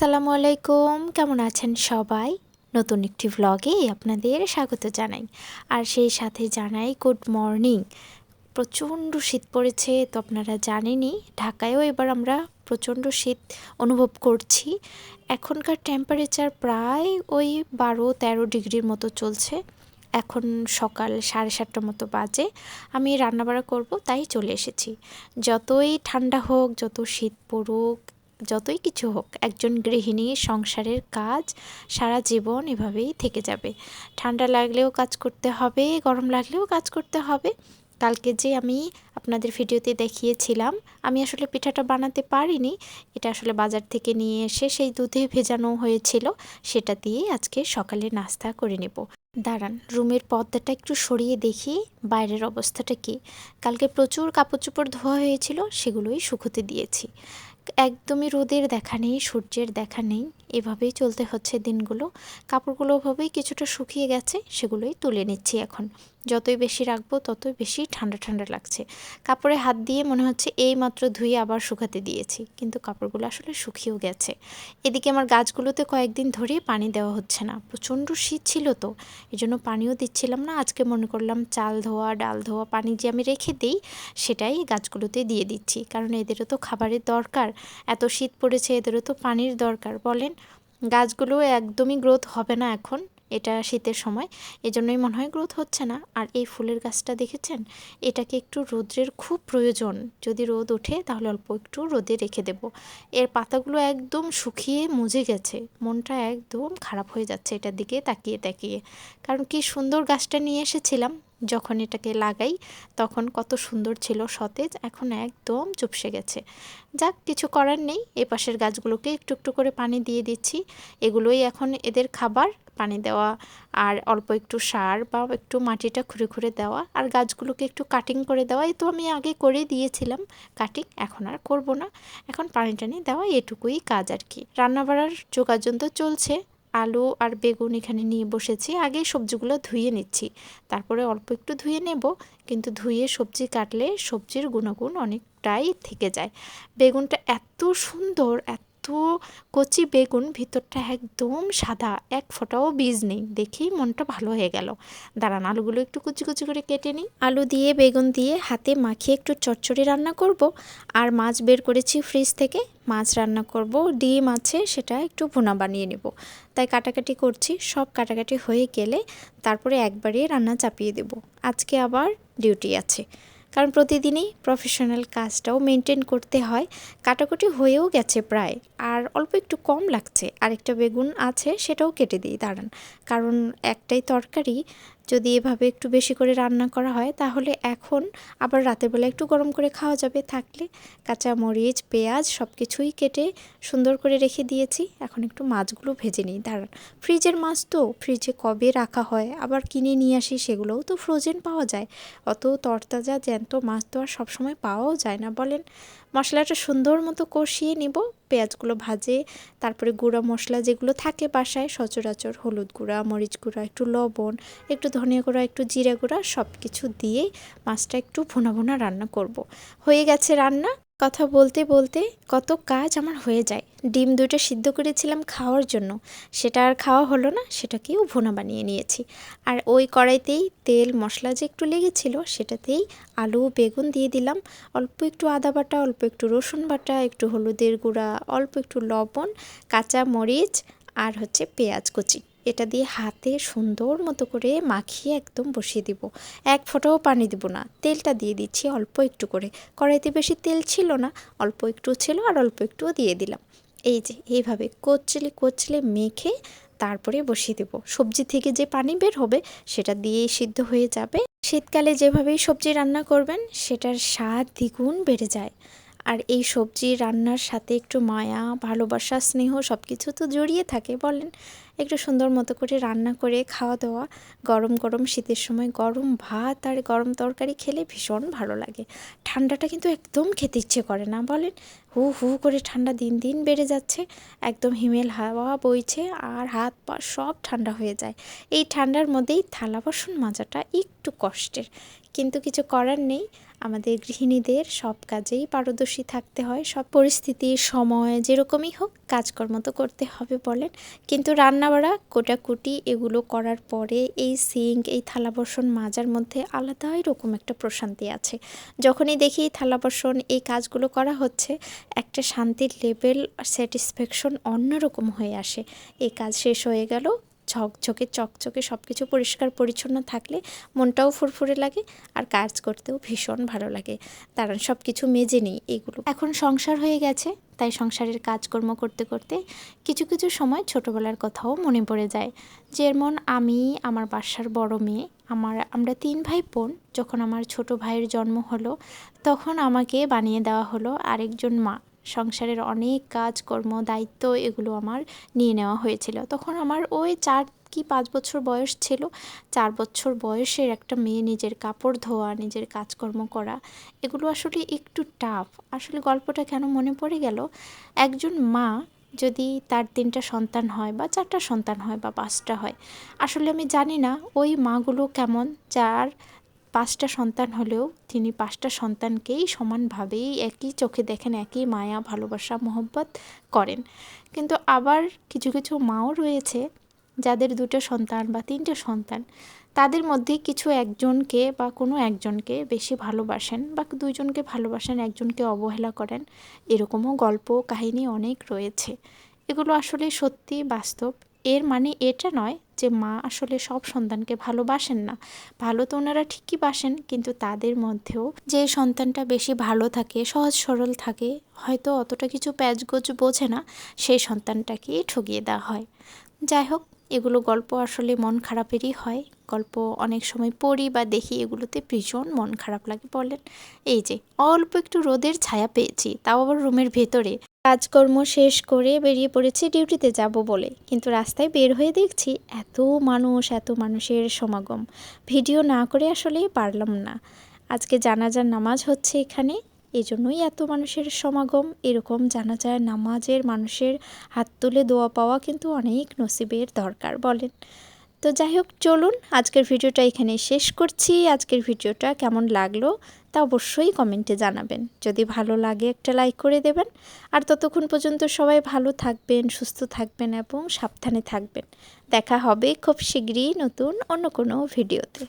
আসসালামু আলাইকুম, কেমন আছেন সবাই? নতুন একটি ভ্লগে আপনাদের স্বাগত জানাই। আর সেই সাথে জানাই গুড মর্নিং। প্রচণ্ড শীত পড়েছে, তো আপনারা জানেনই ঢাকায়ও এবার আমরা প্রচণ্ড শীত অনুভব করছি। এখনকার টেম্পারেচার প্রায় ওই 12-13 ডিগ্রির মতো চলছে। এখন সকাল 7:30টার মতো বাজে। আমি রান্নাবাড়া করব, তাই চলে এসেছি। যতই ঠান্ডা হোক, যত শীত পড়ুক, যতই কিছু হোক, একজন গৃহিণীর সংসারের কাজ সারা জীবন এভাবেই থেকে যাবে। ঠান্ডা লাগলেও কাজ করতে হবে, গরম লাগলেও কাজ করতে হবে। কালকে যে আমি আপনাদের ভিডিওতে দেখিয়েছিলাম, আমি আসলে পিঠাটা বানাতে পারিনি। এটা আসলে বাজার থেকে নিয়ে এসে সেই দুধে ভেজানো হয়েছিল, সেটা দিয়ে আজকে সকালে নাস্তা করে নেব। দাঁড়ান, রুমের পর্দাটা একটু সরিয়ে দেখি বাইরের অবস্থাটা কি। কালকে প্রচুর কাপড় চোপড় ধোয়া হয়েছিল, সেগুলোই শুকোতে দিয়েছি। একদমই রোদের দেখা নেই, সূর্যের দেখা নেই, এভাবেই চলতে হচ্ছে দিনগুলো। কাপড়গুলো ওভাবেই কিছুটা শুকিয়ে গেছে, সেগুলোই তুলে নিচ্ছি এখন। যতই বেশি রাখবো ততই বেশি ঠান্ডা ঠান্ডা লাগছে। কাপড়ে হাত দিয়ে মনে হচ্ছে এই মাত্র ধুয়ে আবার শুকাতে দিয়েছি, কিন্তু কাপড়গুলো আসলে শুকিয়েও গেছে। এদিকে আমার গাছগুলোতে কয়েকদিন ধরে পানি দেওয়া হচ্ছে না, প্রচণ্ড শীত ছিল তো, এজন্য পানিও দিচ্ছিলাম না। আজকে মনে করলাম চাল ধোয়া, ডাল ধোয়া পানি যে আমি রেখে দিই, সেটাই গাছগুলোতে দিয়ে দিচ্ছি, কারণ এদেরও তো খাবারের দরকার। এত শীত পড়েছে, এদেরও তো পানির দরকার। বলেন, গাছগুলো একদমই গ্রোথ হবে না এখন, এটা শীতের সময়, এজন্যই মনে হয় গ্রোথ হচ্ছে না। আর এই ফুলের গাছটা দেখেছেন, এটাকে একটু রোদ্রের খুব প্রয়োজন। যদি রোদ ওঠে তাহলে অল্প একটু রোদে রেখে দেব। এর পাতাগুলো একদম শুকিয়ে মুজে গেছে, মনটা একদম খারাপ হয়ে যাচ্ছে এটার দিকে তাকিয়ে তাকিয়ে। কারণ কি সুন্দর গাছটা নিয়ে এসেছিলাম, যখন এটাকে লাগাই তখন কত সুন্দর ছিল, সতেজ, এখন একদম চুপসে গেছে। যাক, কিছু করার নেই। এ পাশের গাছগুলোকে একটু একটু করে পানি দিয়ে দিচ্ছি, এগুলোই এখন এদের খাবার। পানি দেওয়া আর অল্প একটু সার বা একটু মাটিটা খুঁড়ে খুঁড়ে দেওয়া, আর গাছগুলোকে একটু কাটিং করে দেওয়া। এই তো আমি আগে করে দিয়েছিলাম কাটিং, এখন আর করব না। এখন পানি টানি দেওয়া, এটুকুই কাজ আর কি। রান্নাবাড়ার যোগাযোগ তো চলছে। আলু আর বেগুন এখানে নিয়ে বসেছি, আগে সবজিগুলো ধুয়ে নিচ্ছি, তারপরে অল্প একটু ধুয়ে নেব। কিন্তু ধুয়ে সবজি কাটলে সবজির গুণাগুণ অনেকটাই থেকে যায়। বেগুনটা এত সুন্দর, এত কচি বেগুন, ভিতরটা একদম সাদা, এক ফোঁটাও বীজ নেই, দেখেই মনটা ভালো হয়ে গেল। দাঁড়ান, আলুগুলো একটু কুচি কুচি করে কেটে নিই। আলু দিয়ে বেগুন দিয়ে হাতে মাখিয়ে একটু চচ্চড়ি রান্না করব। আর মাছ বের করেছি ফ্রিজ থেকে, মাছ রান্না করব। ডিম আছে, সেটা একটু ভুনা বানিয়ে নেব, তাই কাটাকাটি করছি। সব কাটাকাটি হয়ে গেলে তারপরে একবারে রান্না চাপিয়ে দেব। আজকে আবার ডিউটি আছে, কারণ প্রতিদিনই প্রফেশনাল কাজটাও মেনটেন করতে হয়। কাটাকুটি হয়েও গেছে প্রায়, আর অল্প একটু কম লাগছে। আরেকটা বেগুন আছে, সেটাও কেটে দিই। দাঁড়ান, কারণ একটাই তরকারি যদি এভাবে একটু বেশি করে রান্না করা হয়, তাহলে এখন আবার রাতের বেলা একটু গরম করে খাওয়া যাবে। থাকলে কাঁচা মরিচ, পেঁয়াজ সব কিছুই কেটে সুন্দর করে রেখে দিয়েছি। এখন একটু মাছগুলো ভেজে নিই। দাঁড়ান, ফ্রিজের মাছ তো ফ্রিজে কবে রাখা হয়, আবার কিনে নিয়ে আসি, সেগুলোও তো ফ্রোজেন পাওয়া যায়। অত তরতাজা জ্যান্ত মাছ তো আর সবসময় পাওয়াও যায় না, বলেন। মশলাটা সুন্দর মতো কষিয়ে নিব, পেঁয়াজগুলো ভাজে, তারপরে গুঁড়া মশলা যেগুলো থাকে বাসায় সচরাচর, হলুদ গুঁড়া, মরিচ গুঁড়া, একটু লবণ, একটু ধনিয়া গুঁড়া, একটু জিরা গুঁড়া, সব কিছু দিয়ে মাছটা একটু ভুনা ভুনা রান্না করব। হয়ে গেছে রান্না। কথা বলতে বলতে কত কাজ আমার হয়ে যায়। ডিম 2টা সিদ্ধ করেছিলাম খাওয়ার জন্য, সেটা আর খাওয়া হলো না, সেটাকেও ভুনা বানিয়ে নিয়েছি। আর ওই কড়াইতেই তেল মশলা যে একটু লেগেছিল, সেটাতেই আলু বেগুন দিয়ে দিলাম। অল্প একটু আদা বাটা, অল্প একটু রসুন বাটা, একটু হলুদের গুঁড়া, অল্প একটু লবণ, কাঁচা মরিচ, আর হচ্ছে পেঁয়াজ কুচি, এটা দিয়ে হাতে সুন্দর মতো করে মাখিয়ে একদম বসিয়ে দিব। এক ফোঁটাও পানি দিব না, তেলটা দিয়ে দিচ্ছি অল্প একটু করে। কড়াইতে বেশি তেল ছিল না, অল্প একটু ছিল, আর অল্প একটুও দিয়ে দিলাম। এই যে এইভাবে কচলে কচলে মেখে তারপরে বসিয়ে দেব। সবজি থেকে যে পানি বের হবে, সেটা দিয়েই সিদ্ধ হয়ে যাবে। শীতকালে যেভাবেই সবজি রান্না করবেন, সেটার স্বাদ দ্বিগুণ বেড়ে যায়। আর এই সবজি রান্নার সাথে একটু মায়া, ভালোবাসা, স্নেহ সব কিছু তো জড়িয়ে থাকে, বলেন। একটু সুন্দর মতো করে রান্না করে খাওয়া দাওয়া, গরম গরম শীতের সময় গরম ভাত আর গরম তরকারি খেলে ভীষণ ভালো লাগে। ঠান্ডাটা কিন্তু একদম খেতে ইচ্ছে করে না, বলেন। হু হু করে ঠান্ডা দিন দিন বেড়ে যাচ্ছে, একদম হিমেল হাওয়া বইছে, আর হাত পা সব ঠান্ডা হয়ে যায়। এই ঠান্ডার মধ্যেই থালা বাসন মাজাটা একটু কষ্টের, কিন্তু কিছু করার নেই। আমাদের গৃহিণীদের সব কাজেই পারদর্শী থাকতে হয়, সব পরিস্থিতি সময় যেরকমই হোক কাজকর্ম তো করতে হবে বলেন। কিন্তু রান্নাবাড়া কোটাকুটি এগুলো করার পরে এই সিঙ্ক এই থালা বাসন মাজার মধ্যে আলাদাই রকম একটা প্রশান্তি আছে। যখনই দেখি থালা বাসন এই কাজগুলো করা হচ্ছে একটা শান্তির লেভেল স্যাটিসফ্যাকশন অন্যরকম হয়ে আসে। এই কাজ শেষ হয়ে গেল, ঝকঝকে চকচকে সব কিছু পরিষ্কার পরিচ্ছন্ন থাকলে মনটাও ফুরফুরে লাগে আর কাজ করতেও ভীষণ ভালো লাগে। কারণ সব কিছু মেজে নিই এগুলো। এখন সংসার হয়ে গেছে, তাই সংসারের কাজকর্ম করতে করতে কিছু কিছু সময় ছোটোবেলার কথাও মনে পড়ে যায়। যেমন আমি আমার বাসার বড় মেয়ে, আমরা 3 ভাই বোন। যখন আমার ছোট ভাইয়ের জন্ম হলো তখন আমাকে বানিয়ে দেওয়া হলো আরেকজন মা। সংসারের অনেক কাজকর্ম দায়িত্ব এগুলো আমার নিয়ে নেওয়া হয়েছিল। তখন আমার ওই 4 কি 5 বছর বয়স ছিল। 4 বছর বয়সের একটা মেয়ে নিজের কাপড় ধোয়া, নিজের কাজকর্ম করা এগুলো আসলে একটু টাফ। আসলে গল্পটা কেন মনে পড়ে গেল, একজন মা যদি তার 3টা সন্তান হয় বা 4টা সন্তান হয় বা 5টা হয়, আসলে আমি জানি না ওই মাগুলো কেমন, যার 5টা সন্তান হলেও তিনি 5টা সন্তানকেই সমানভাবেই একই চোখে দেখেন, একই মায়া ভালোবাসা মহব্বত করেন। কিন্তু আবার কিছু কিছু মাও রয়েছে যাদের 2টো সন্তান বা 3টে সন্তান, তাদের মধ্যে কিছু একজনকে বা কোনো একজনকে বেশি ভালোবাসেন বা 2জনকে ভালোবাসেন, একজনকে অবহেলা করেন। এরকমও গল্প কাহিনী অনেক রয়েছে। এগুলো আসলে সত্যি বাস্তব। এর মানে এটা নয় যে মা আসলে সব সন্তানকে ভালোবাসেন না। ভালো তো ওনারা ঠিকই বাসেন, কিন্তু তাদের মধ্যেও যে সন্তানটা বেশি ভালো থাকে, সহজ সরল থাকে, হয়তো অতটা কিছু প্যাচগোছ বোঝে না, সেই সন্তানটাকেই ঠকিয়ে দেওয়া হয়। যাই হোক, এগুলো গল্প আসলে মন খারাপেরই হয়। গল্প অনেক সময় পড়ি বা দেখি, এগুলোতে ভীষণ মন খারাপ লাগে বলেন। এই যে অল্প একটু রোদের ছায়া পেয়েছি, তাও আবার রুমের ভেতরে, কাজকর্ম শেষ করে বেরিয়ে পড়েছি ডিউটিতে যাব বলে, কিন্তু রাস্তায় বের হয়ে দেখছি এত মানুষের সমাগম। ভিডিও না করে আসলে পারলাম না। আজকে জানাজার নামাজ হচ্ছে এখানে, এই জন্যই এত মানুষের সমাগম। এরকম জানাজার নামাজের মানুষের হাত তুলে দোয়া পাওয়া কিন্তু অনেক নসিবের দরকার বলেন। তো যাই হোক, চলুন আজকের ভিডিওটা এখানে শেষ করছি। আজকের ভিডিওটা কেমন লাগলো তা অবশ্যই কমেন্টে জানাবেন। যদি ভালো লাগে একটা লাইক করে দেবেন। আর ততক্ষণ পর্যন্ত সবাই ভালো থাকবেন, সুস্থ থাকবেন এবং সাবধানে থাকবেন। দেখা হবে খুব শীঘ্রই নতুন অন্য কোনো ভিডিওতে।